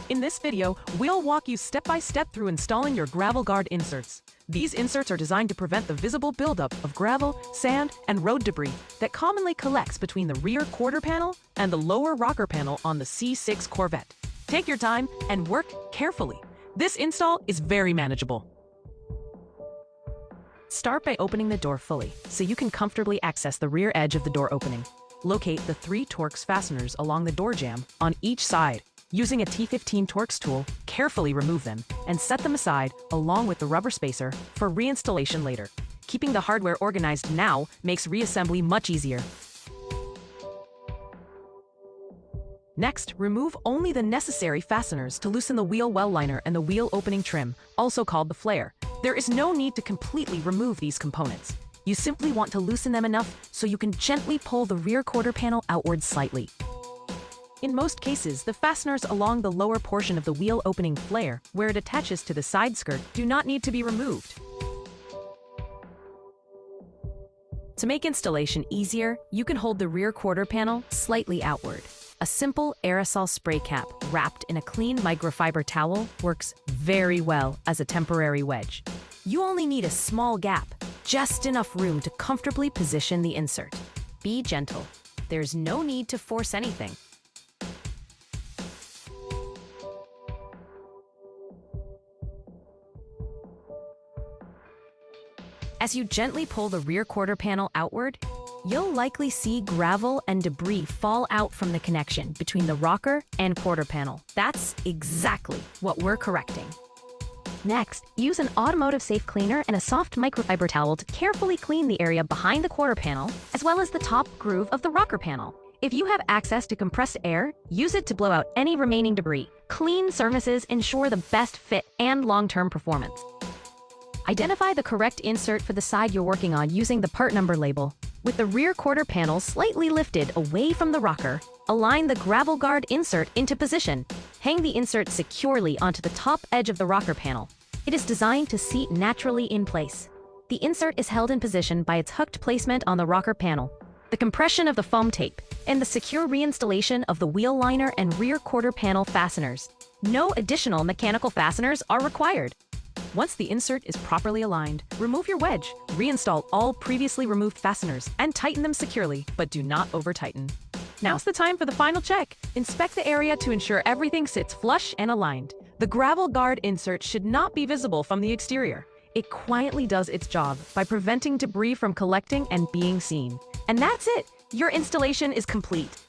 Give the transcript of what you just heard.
In this video, we'll walk you step by step through installing your Gravel GARD inserts. These inserts are designed to prevent the visible buildup of gravel, sand, and road debris that commonly collects between the rear quarter panel and the lower rocker panel on the C6 Corvette. Take your time and work carefully. This install is very manageable. Start by opening the door fully so you can comfortably access the rear edge of the door opening. Locate the 3 Torx fasteners along the door jamb on each side. Using a T-15 Torx tool, carefully remove them and set them aside along with the rubber spacer for reinstallation later. Keeping the hardware organized now makes reassembly much easier. Next, remove only the necessary fasteners to loosen the wheel well liner and the wheel opening trim, also called the flare. There is no need to completely remove these components. You simply want to loosen them enough so you can gently pull the rear quarter panel outwards slightly. In most cases, the fasteners along the lower portion of the wheel opening flare, where it attaches to the side skirt, do not need to be removed. To make installation easier, you can hold the rear quarter panel slightly outward. A simple aerosol spray cap wrapped in a clean microfiber towel works very well as a temporary wedge. You only need a small gap, just enough room to comfortably position the insert. Be gentle. There's no need to force anything. As you gently pull the rear quarter panel outward, you'll likely see gravel and debris fall out from the connection between the rocker and quarter panel. That's exactly what we're correcting. Next, use an automotive-safe cleaner and a soft microfiber towel to carefully clean the area behind the quarter panel, as well as the top groove of the rocker panel. If you have access to compressed air, use it to blow out any remaining debris. Clean surfaces ensure the best fit and long-term performance. Identify the correct insert for the side you're working on using the part number label. With the rear quarter panel slightly lifted away from the rocker, align the Gravel GARD insert into position. Hang the insert securely onto the top edge of the rocker panel. It is designed to seat naturally in place. The insert is held in position by its hooked placement on the rocker panel, the compression of the foam tape, and the secure reinstallation of the wheel liner and rear quarter panel fasteners. No additional mechanical fasteners are required. Once the insert is properly aligned, remove your wedge, reinstall all previously removed fasteners, and tighten them securely, but do not over-tighten. Now's the time for the final check. Inspect the area to ensure everything sits flush and aligned. The Gravel GARD insert should not be visible from the exterior. It quietly does its job by preventing debris from collecting and being seen. And that's it! Your installation is complete.